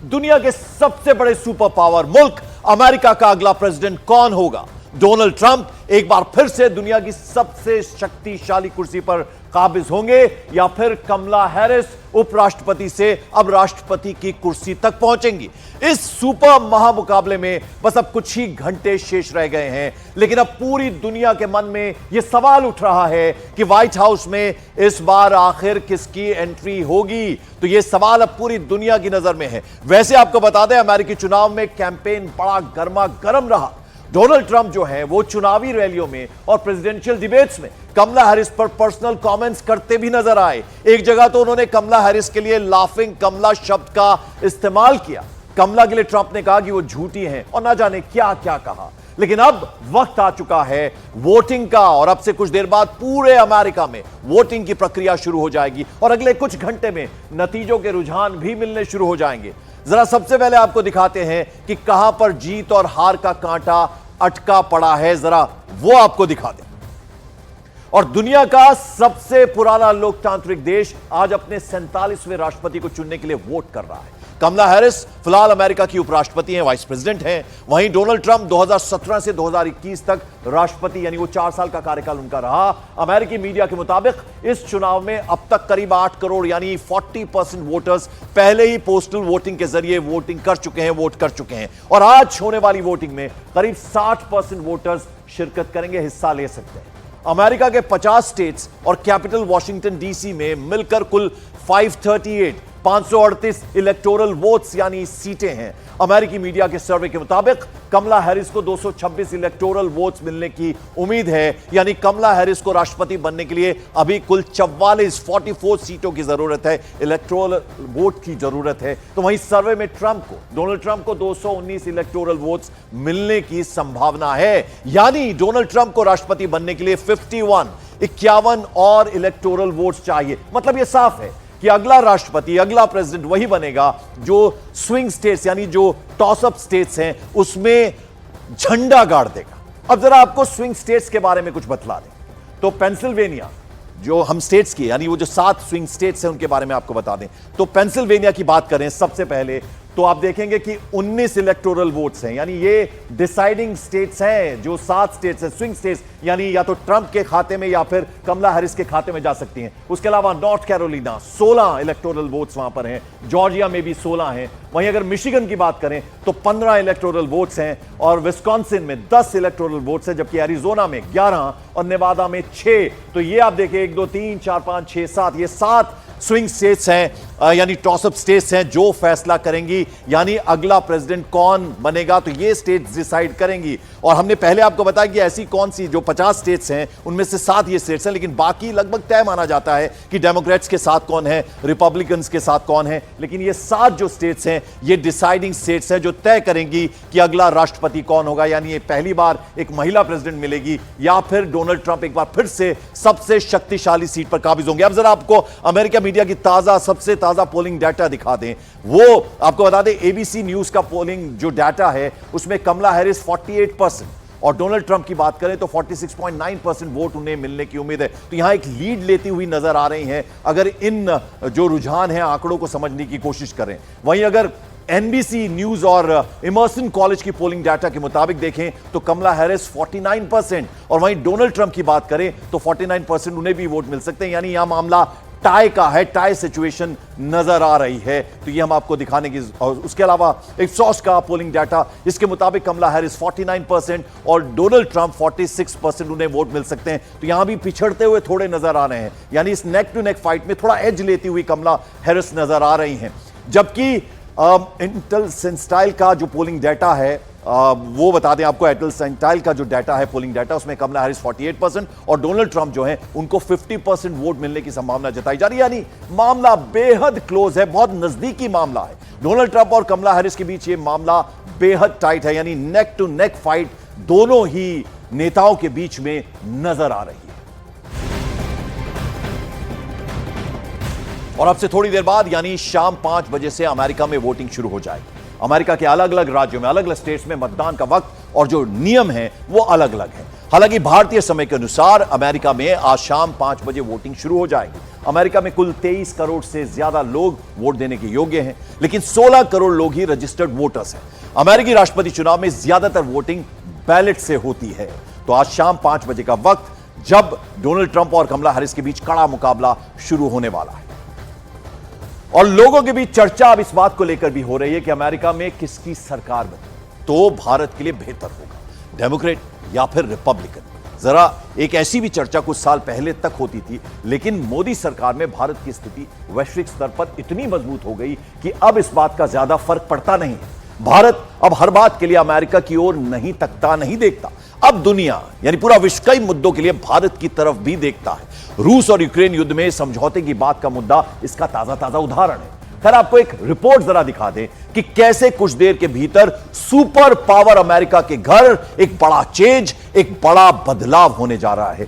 दुनिया के सबसे बड़े सुपर पावर मुल्क अमेरिका का अगला प्रेसिडेंट कौन होगा? डोनाल्ड ट्रंप एक बार फिर से दुनिया की सबसे शक्तिशाली कुर्सी पर काबिज होंगे या फिर कमला हैरिस उपराष्ट्रपति से अब राष्ट्रपति की कुर्सी तक पहुंचेंगी? इस सुपर महामुकाबले में बस अब कुछ ही घंटे शेष रह गए हैं, लेकिन अब पूरी दुनिया के मन में यह सवाल उठ रहा है कि व्हाइट हाउस में इस बार आखिर किसकी एंट्री होगी। तो यह सवाल अब पूरी दुनिया की नजर में है। वैसे आपको बता दें, अमेरिकी चुनाव में कैंपेन बड़ा गर्मा गर्म रहा। डोनाल्ड ट्रंप जो है वो चुनावी रैलियों में और प्रेसिडेंशियल डिबेट्स में कमला हैरिस पर पर्सनल कमेंट्स करते भी नजर आए। एक जगह तो उन्होंने कमला हैरिस के लिए लाफिंग कमला शब्द का इस्तेमाल किया। कमला के लिए ट्रंप ने कहा कि वो झूठी हैं और ना जाने क्या क्या कहा। लेकिन अब वक्त आ चुका है वोटिंग का, और अब से कुछ देर बाद पूरे अमेरिका में वोटिंग की प्रक्रिया शुरू हो जाएगी और अगले कुछ घंटे में नतीजों के रुझान भी मिलने शुरू हो जाएंगे। जरा सबसे पहले आपको दिखाते हैं कि कहां पर जीत और हार का कांटा अटका पड़ा है, जरा वो आपको दिखा दें। और दुनिया का सबसे पुराना लोकतांत्रिक देश आज अपने 47वें राष्ट्रपति को चुनने के लिए वोट कर रहा है। कमला हैरिस फिलहाल अमेरिका की उपराष्ट्रपति हैं, वाइस प्रेसिडेंट हैं। वहीं डोनाल्ड ट्रंप 2017 से 2021 तक राष्ट्रपति, यानी वो 4 साल का कार्यकाल उनका रहा। अमेरिकी मीडिया के मुताबिक इस चुनाव में अब तक करीब 8 करोड़ यानी 40% वोटर्स पहले ही पोस्टल वोटिंग के जरिए वोटिंग कर चुके हैं, वोट कर चुके हैं। और आज होने वाली वोटिंग में करीब 60% वोटर्स शिरकत करेंगे, हिस्सा ले सकते हैं। अमेरिका के 50 स्टेट्स और कैपिटल वॉशिंगटन डीसी में मिलकर कुल 538 इलेक्टोरल वोट्स यानी सीटें हैं। अमेरिकी मीडिया के सर्वे के मुताबिक कमला हैरिस को 226 इलेक्टोरल वोट्स मिलने की उम्मीद है, यानी कमला हैरिस को राष्ट्रपति बनने के लिए अभी कुल 44 सीटों की जरूरत है, इलेक्टोरल वोट की जरूरत है। तो वहीं सर्वे में डोनाल्ड ट्रंप को 219 इलेक्टोरल वोट्स मिलने की संभावना है, यानी डोनाल्ड ट्रंप को राष्ट्रपति बनने के लिए 51 और इलेक्टोरल वोट्स चाहिए। मतलब यह साफ है कि अगला राष्ट्रपति, अगला प्रेसिडेंट वही बनेगा जो स्विंग स्टेट्स यानी जो टॉस अप स्टेट्स हैं उसमें झंडा गाड़ देगा। अब जरा आपको स्विंग स्टेट्स के बारे में कुछ बतला दें तो पेंसिल्वेनिया, जो हम स्टेट्स की यानी वो जो 7 स्विंग स्टेट्स हैं उनके बारे में आपको बता दें तो पेंसिल्वेनिया की बात करें सबसे पहले तो आप देखेंगे कि 19 इलेक्टोरल वोट्स हैं, यानी ये डिसाइडिंग स्टेट्स हैं। जो 7 स्टेट्स हैं स्विंग स्टेट्स, यानी या तो ट्रंप के खाते में या फिर कमला हैरिस के खाते में जा सकती हैं। उसके अलावा नॉर्थ कैरोलिना 16 इलेक्टोरल वोट्स वहां पर हैं, जॉर्जिया में भी 16 हैं। वहीं अगर मिशिगन की बात करें तो 15 इलेक्टोरल वोट्स हैं और विस्कॉन्सिन में 10 इलेक्टोरल वोट्स हैं, जबकि एरिजोना में 11 और नेवादा में 6। तो ये आप देखिए 1 2 3 4 5 6 7, ये 7 स्विंग स्टेट्स हैं यानी टॉसअप स्टेट्स हैं जो फैसला करेंगी, यानी अगला प्रेसिडेंट कौन बनेगा तो ये स्टेट्स डिसाइड करेंगी। और हमने पहले आपको बताया कि ऐसी कौन सी जो 50 स्टेट्स हैं उनमें से 7 ये स्टेट्स हैं, लेकिन बाकी लगभग तय माना जाता है कि डेमोक्रेट्स के साथ कौन है, रिपब्लिकन्स के साथ कौन है। लेकिन ये 7 जो स्टेट्स हैं ये डिसाइडिंग स्टेट्स हैं जो तय करेंगी कि अगला राष्ट्रपति कौन होगा, यानी ये पहली बार एक महिला प्रेसिडेंट मिलेगी या फिर डोनाल्ड ट्रंप एक बार फिर से सबसे शक्तिशाली सीट पर काबिज होंगे। अब जरा आपको अमेरिका मीडिया की सबसे ताजा पोलिंग डाटा दिखा दें। वो आपको बता दें एबीसी न्यूज का पोलिंग जो डाटा है उसमें कमला हैरिस 48% और डोनाल्ड ट्रंप की बात करें तो 46.9% वोट उन्हें मिलने की उम्मीद है। तो यहां एक लीड लेती हुई नजर आ रही हैं अगर इन जो रुझान है आंकड़ों को समझने की कोशिश करें। वहीं अगर एनबीसी न्यूज और इमर्सन कॉलेज की पोलिंग डाटा के मुताबिक देखें तो कमला हैरिस 49% और वहीं डोनाल्ड ट्रंप की बात करें तो 49% उन्हें भी वोट मिल सकते हैं, यानी यहां मामला टाई का है, टाई सिचुएशन नजर आ रही है। तो ये हम आपको दिखाने की, और उसके अलावा एक सॉस का पोलिंग डाटा इसके मुताबिक कमला हैरिस 49% और डोनाल्ड ट्रंप 46% उन्हें वोट मिल सकते हैं। तो यहां भी पिछड़ते हुए थोड़े नजर आ रहे हैं, यानी इस नेक टू नेक फाइट में थोड़ा एज लेती हुई कमला हैरिस नजर आ रही हैं। जबकि इंटेल सेंटाइल का जो पोलिंग डाटा है वो बता दें आपको, इंटेल सेंटाइल का जो डाटा है पोलिंग डाटा उसमें कमला हैरिस 48% और डोनाल्ड ट्रंप जो है उनको 50% वोट मिलने की संभावना जताई जा रही है, यानी मामला बेहद क्लोज है, बहुत नजदीकी मामला है। डोनाल्ड ट्रंप और कमला हैरिस के बीच ये मामला बेहद टाइट है, यानी नेक टू नेक फाइट दोनों ही नेताओं के बीच में नजर आ रही है। और अब से थोड़ी देर बाद यानी शाम 5 बजे से अमेरिका में वोटिंग शुरू हो जाएगी। अमेरिका के अलग अलग राज्यों में, अलग अलग स्टेट्स में मतदान का वक्त और जो नियम है वो अलग अलग है। हालांकि भारतीय समय के अनुसार अमेरिका में आज शाम 5 बजे वोटिंग शुरू हो जाएगी। अमेरिका में कुल 23 करोड़ से ज्यादा लोग वोट देने के योग्य हैं, लेकिन 16 करोड़ लोग ही रजिस्टर्ड वोटर्स हैं। अमेरिकी राष्ट्रपति चुनाव में ज्यादातर वोटिंग बैलेट से होती है। तो आज शाम 5 बजे का वक्त, जब डोनाल्ड ट्रंप और कमला हैरिस के बीच कड़ा मुकाबला शुरू होने वाला है। और लोगों के बीच चर्चा अब इस बात को लेकर भी हो रही है कि अमेरिका में किसकी सरकार बने तो भारत के लिए बेहतर होगा, डेमोक्रेट या फिर रिपब्लिकन। जरा एक ऐसी भी चर्चा कुछ साल पहले तक होती थी, लेकिन मोदी सरकार में भारत की स्थिति वैश्विक स्तर पर इतनी मजबूत हो गई कि अब इस बात का ज्यादा फर्क पड़ता नहीं है। भारत अब हर बात के लिए अमेरिका की ओर नहीं तकता, नहीं देखता। अब दुनिया यानी पूरा विश्व कई मुद्दों के लिए भारत की तरफ भी देखता है। रूस और यूक्रेन युद्ध में समझौते की बात का मुद्दा इसका ताजा उदाहरण है। खैर, आपको एक रिपोर्ट जरा दिखा दें कि कैसे कुछ देर के भीतर सुपर पावर अमेरिका के घर एक बड़ा चेंज, एक बड़ा बदलाव होने जा रहा है।